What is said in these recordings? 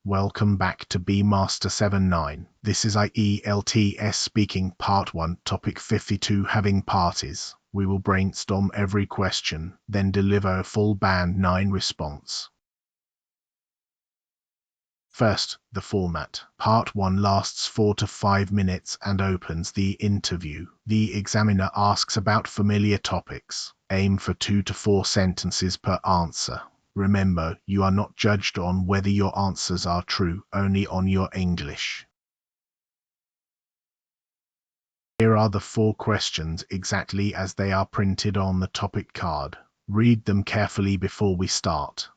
Welcome back to B-Master 79. This is ielts speaking part 1, topic 52, having parties. We will brainstorm every question, then deliver a full band 9 response. First, the format. Part 1 lasts 4 to 5 minutes and opens the interview. The examiner asks about familiar topics. Aim for 2 to 4 sentences per answer. Remember, you are not judged on whether your answers are true, only on your English. Here are the 4 questions exactly as they are printed on the topic card. Read them carefully before we start.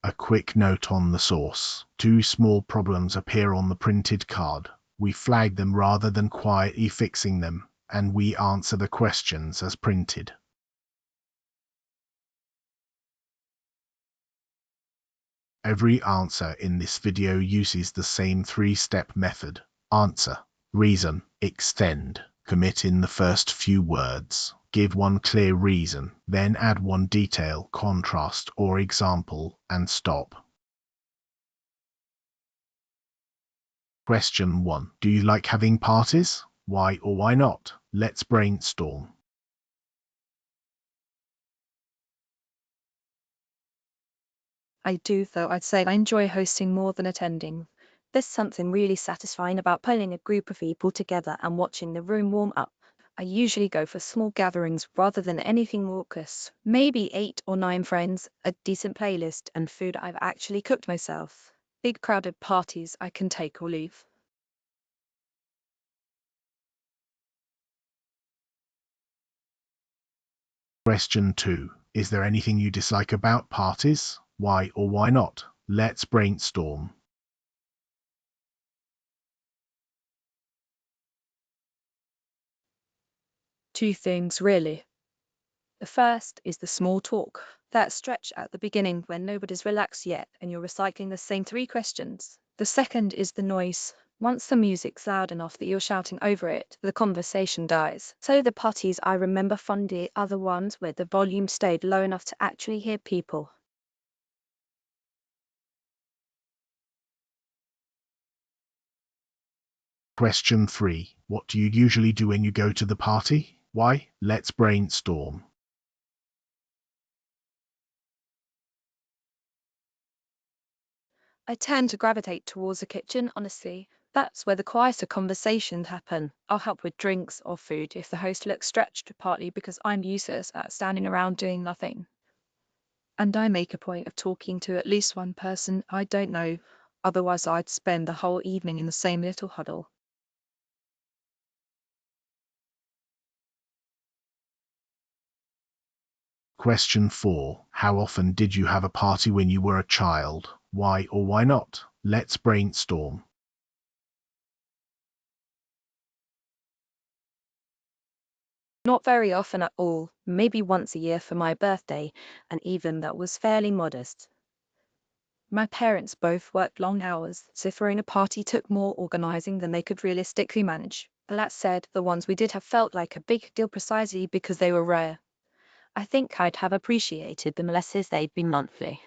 A quick note on the source. 2 small problems appear on the printed card. We flag them rather than quietly fixing them, and we answer the questions as printed. Every answer in this video uses the same 3-step method. Answer, reason, extend, commit in the first few words. Give 1 clear reason, then add 1 detail, contrast, or example, and stop. Question 1. Do you like having parties? Why or why not? Let's brainstorm. I do, though I'd say I enjoy hosting more than attending. There's something really satisfying about pulling a group of people together and watching the room warm up. I usually go for small gatherings rather than anything raucous. Maybe 8 or 9 friends, a decent playlist, and food I've actually cooked myself. Big crowded parties I can take or leave. Question 2. Is there anything you dislike about parties? Why or why not? Let's brainstorm. Two things, really. The first is the small talk, that stretch at the beginning when nobody's relaxed yet and you're recycling the same 3 questions. The second is the noise. Once the music's loud enough that you're shouting over it, the conversation dies. So the parties I remember fondly are the ones where the volume stayed low enough to actually hear people. Question 3. What do you usually do when you go to the party? Why? Let's brainstorm. I tend to gravitate towards the kitchen, honestly. That's where the quieter conversations happen. I'll help with drinks or food if the host looks stretched, partly because I'm useless at standing around doing nothing. And I make a point of talking to at least one person I don't know, otherwise I'd spend the whole evening in the same little huddle. Question 4. How often did you have a party when you were a child? Why or why not? Let's brainstorm. Not very often at all, maybe once a year for my birthday, and even that was fairly modest. My parents both worked long hours, so throwing a party took more organising than they could realistically manage. But that said, the ones we did have felt like a big deal precisely because they were rare. I think I'd have appreciated them less if they'd been monthly.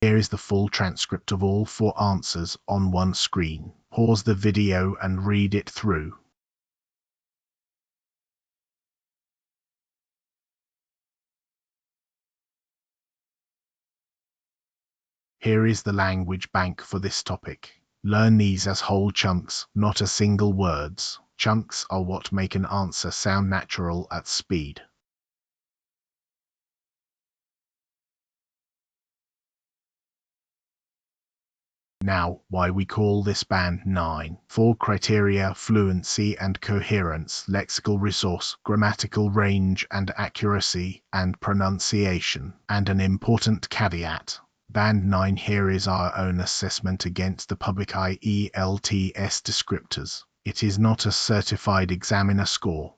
Here is the full transcript of all 4 answers on one screen. Pause the video and read it through. Here is the language bank for this topic. Learn these as whole chunks, not as single words. Chunks are what make an answer sound natural at speed. Now, why we call this band 9. 4 criteria: fluency and coherence, lexical resource, grammatical range and accuracy, and pronunciation. And an important caveat. Band 9 here is our own assessment against the public ielts descriptors. It is not a certified examiner score.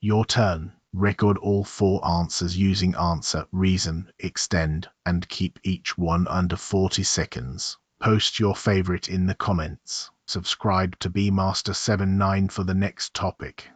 Your turn. Record all 4 answers using answer, reason, extend, and keep each one under 40 seconds. Post your favorite in the comments. Subscribe to Bmaster79 for the next topic.